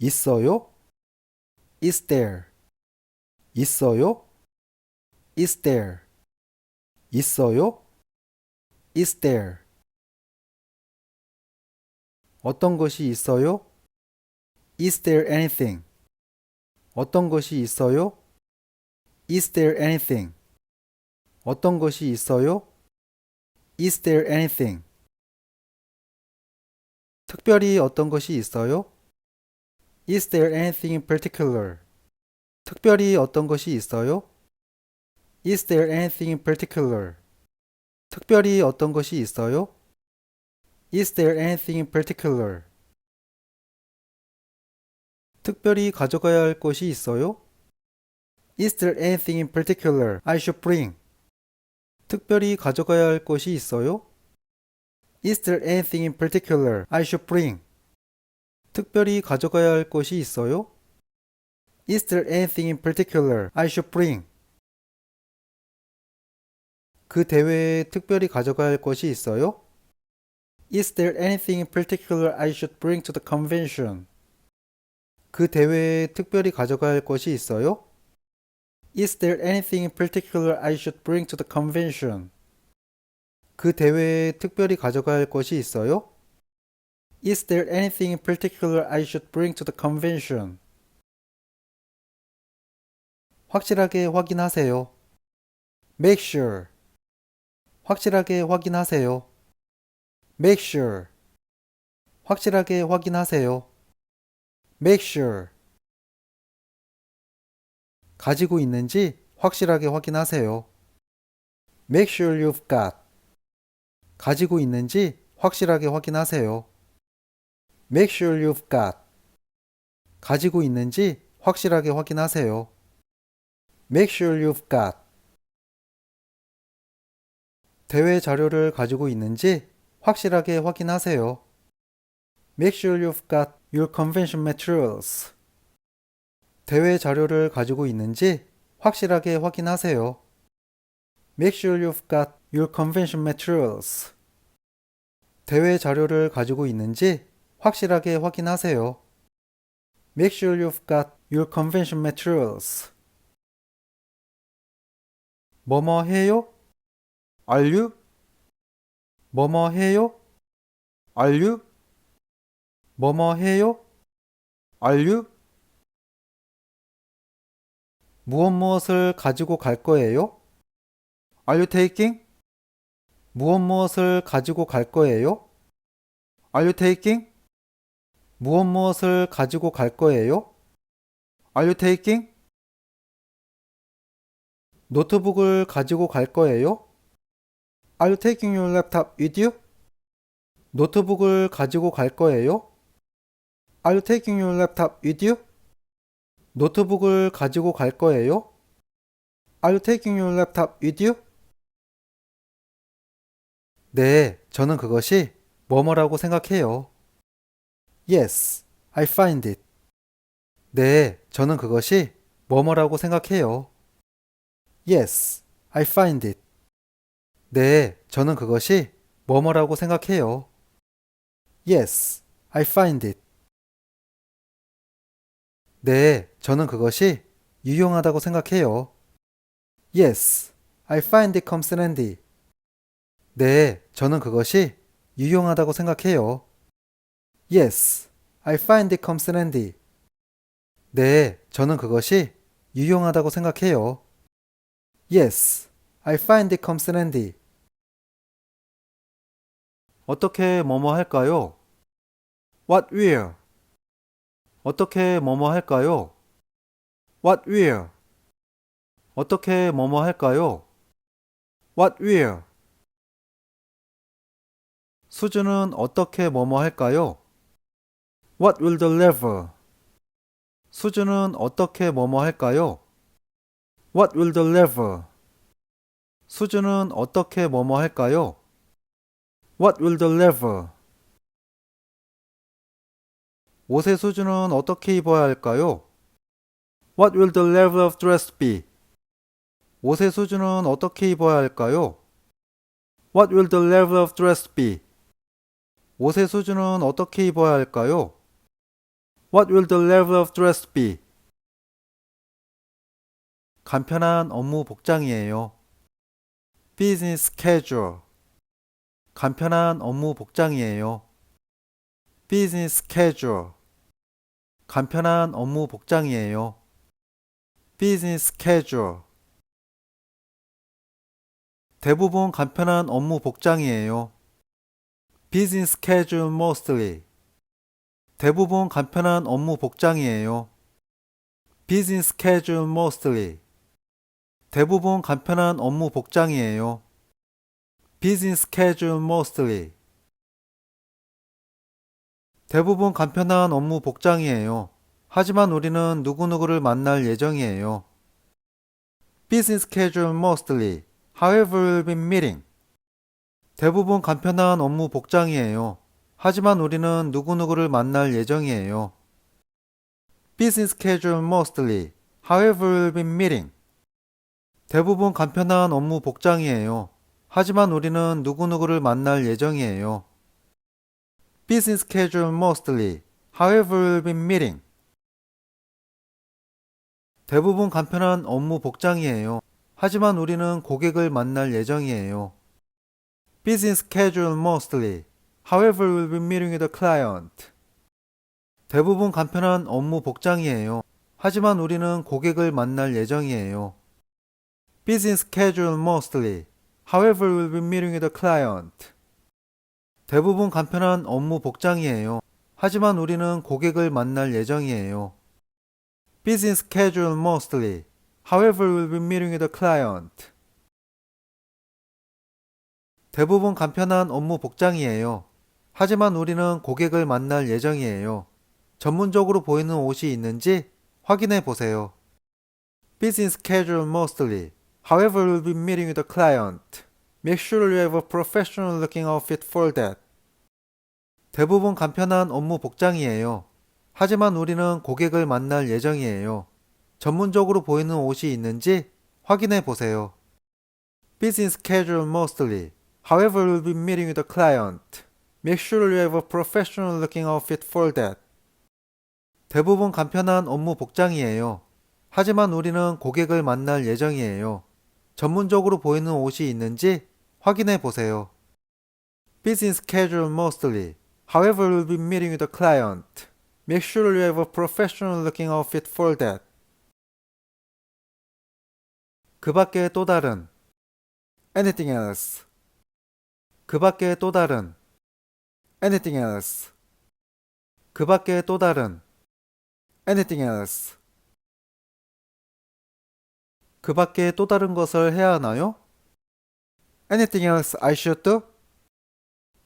있어요? Is there? 있어요? Is there? 있어요? Is there? 어떤 것이 있어요? Is there anything? 어떤 것이 있어요? Is there anything? 어떤 것이 있어요? Is there anything? 특별히 어떤 것이 있어요? Is there anything in particular? 특별히 어떤 것이 있어요? Is there anything in particular? 특별히 어떤 것이 있어요? Is there anything in particular? 특별히 가져가야 할 것이 있어요? Is there anything in particular I should bring? 특별히 가져가야 할 것이 있어요? Is there anything in particular I should bring? 특별히 가져가야 할 것이 있어요? Is there anything in particular I should bring? 그 대회에 특별히 가져가야 할 것이 있어요? Is there anything in particular I should bring to the convention? 그 대회에 특별히 가져가야 할 것이 있어요? Is there anything in particular I should bring to the convention? 그 대회에 특별히 가져가야 할 것이 있어요? Is there anything in particular I should bring to the convention? 확실하게 확인하세요. Make sure. 확실하게 확인하세요. Make sure. 확실하게 확인하세요. Make sure. 가지고 있는지 확실하게 확인하세요. Make sure you've got. 가지고 있는지 확실하게 확인하세요. Make sure you've got. 가지고 있는지 확실하게 확인하세요. Make sure you've got. 대회 자료를 가지고 있는지 확실하게 확인하세요. Make sure you've got your convention materials. 대회 자료를 가지고 있는지 확실하게 확인하세요. Make sure you've got your convention materials. 대회 자료를 가지고 있는지 확실하게 확인하세요. Make sure you've got your convention materials. 뭐뭐 해요? Are you? 뭐뭐 해요? Are you? 뭐뭐 해요? Are you? 무엇 무엇을 가지고 갈 거예요? Are you taking? 무엇 무엇을 가지고 갈 거예요? Are you taking? 무엇 무엇을 가지고 갈 거예요? Are you taking? 노트북을 가지고 갈 거예요? Are you taking your laptop with you? 노트북을 가지고 갈 거예요? Are you taking your laptop with you? 노트북을 가지고 갈 거예요? Are you taking your laptop with you? 네, 저는 그것이 뭐뭐라고 생각해요. Yes, I find it. 네, 저는 그것이 뭐뭐라고 생각해요. Yes, I find it. 네, 저는 그것이 뭐뭐라고 생각해요. Yes, I find it. 네, 저는 그것이 유용하다고 생각해요. Yes, I find it comes handy. 네, 저는 그것이 유용하다고 생각해요. Yes, I find it comes handy. 네, 저는 그것이 유용하다고 생각해요. Yes, I find it comes handy. 어떻게 뭐뭐 할까요? What will? 어떻게 뭐뭐 할까요? What will? 어떻게 뭐뭐 할까요? What will? 수준은 어떻게 뭐뭐 할까요? What will the level? 수준은 어떻게 뭐뭐 할까요? What will the level? 수준은 어떻게 뭐뭐 할까요? What will the level? 옷의 수준은 어떻게 입어야 할까요? What will the level of dress be? 옷의 수준은 어떻게 입어야 할까요? What will the level of dress be? 옷의 수준은 어떻게 입어야 할까요? What will the level of dress be? 간편한 업무 복장이에요. Business casual. 간편한 업무 복장이에요. Business casual. 간편한 업무 복장이에요. Business casual. 대부분 간편한 업무 복장이에요. Business casual mostly. 대부분 간편한 업무 복장이에요. Business casual mostly. 대부분 간편한 업무 복장이에요. Business casual mostly. 대부분 간편한 업무 복장이에요. 하지만 우리는 누구누구를 만날 예정이에요. Business casual mostly. However, we'll be meeting. 대부분 간편한 업무 복장이에요. 하지만 우리는 누구누구를 만날 예정이에요. Business casual mostly. However, we'll be meeting. 대부분 간편한 업무 복장이에요. 하지만 우리는 누구누구를 만날 예정이에요. Business casual mostly. However, we'll be meeting. 대부분 간편한 업무 복장이에요. 하지만 우리는 고객을 만날 예정이에요. Business casual mostly. However, we'll be meeting with a client. 대부분 간편한 업무 복장이에요. 하지만 우리는 고객을 만날 예정이에요. Business casual mostly. However, we'll be meeting with a client. 대부분 간편한 업무 복장이에요. 하지만 우리는 고객을 만날 예정이에요. Business casual mostly. However, we'll be meeting with a client. 대부분 간편한 업무 복장이에요. 하지만 우리는 고객을 만날 예정이에요. 전문적으로 보이는 옷이 있는지 확인해 보세요. Business casual mostly. However, we'll be meeting with a client. Make sure you have a professional looking outfit for that. 대부분 간편한 업무 복장이에요. 하지만 우리는 고객을 만날 예정이에요. 전문적으로 보이는 옷이 있는지 확인해 보세요. Business casual mostly. However, we'll be meeting with a client. Make sure you have a professional looking outfit for that. 대부분 간편한 업무 복장이에요. 하지만 우리는 고객을 만날 예정이에요. 전문적으로 보이는 옷이 있는지 확인해 보세요. Business casual mostly. However, we'll be meeting with a client. Make sure you have a professional looking outfit for that. 그 밖에 또 다른 anything else. 그 밖에 또 다른 anything else. 그 밖에 또 다른 anything else. 그 밖에 또 다른 것을 해야 하나요? Anything else I should do?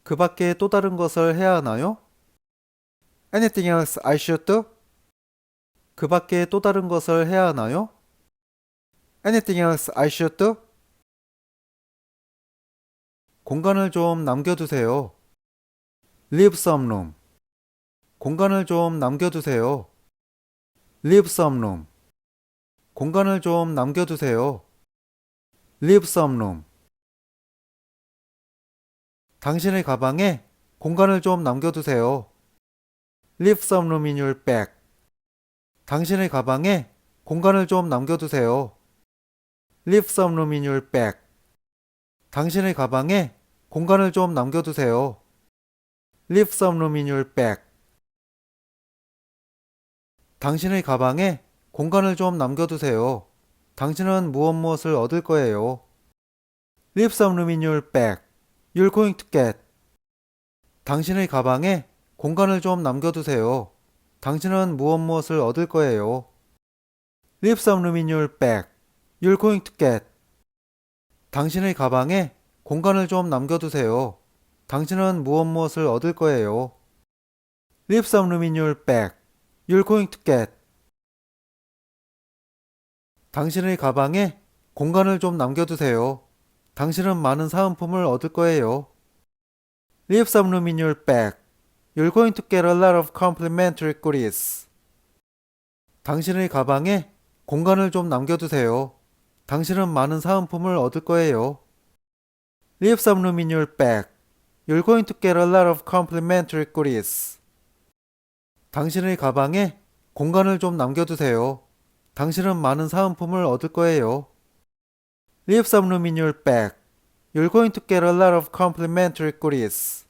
그 밖에 또 다른 것을 해야 하나요? Anything else I should do? 그 밖에 또 다른 것을 해야 하나요? Anything else I should do? 공간을 좀 남겨두세요. Leave some room. 공간을 좀 남겨두세요. Leave some room. 공간을 좀 남겨두세요. Leave some room. 당신의 가방에 공간을 좀 남겨두세요. Leave some room in your bag. 당신의 가방에 공간을 좀 남겨두세요. Leave some room in your bag. 당신의 가방에 공간을 좀 남겨두세요. Leave some room in your bag. 당신의 가방에 공간을 좀 남겨두세요. 당신은 무엇을 얻을 거예요. Leave some room in your bag. You're going to get. 당신의 가방에 공간을 좀 남겨두세요. 당신은 무엇을 얻을 거예요. Leave some room in your bag. You're going to get. 당신의 가방에 공간을 좀 남겨두세요. 당신은 무엇을 얻을 거예요. Leave some room in your bag. You're going to get. 당신의 가방에 공간을 좀 남겨두세요. 당신은 많은 사은품을 얻을 거예요. Leave some room in your bag. You're going to get a lot of complimentary goodies. 당신의 가방에 공간을 좀 남겨두세요. 당신은 많은 사은품을 얻을 거예요. Leave some room in your bag. You're going to get a lot of complimentary goodies. 당신의 가방에 공간을 좀 남겨두세요. 당신은 많은 사은품을 얻을 거예요. Leave some room in your bag. You're going to get a lot of complimentary goodies.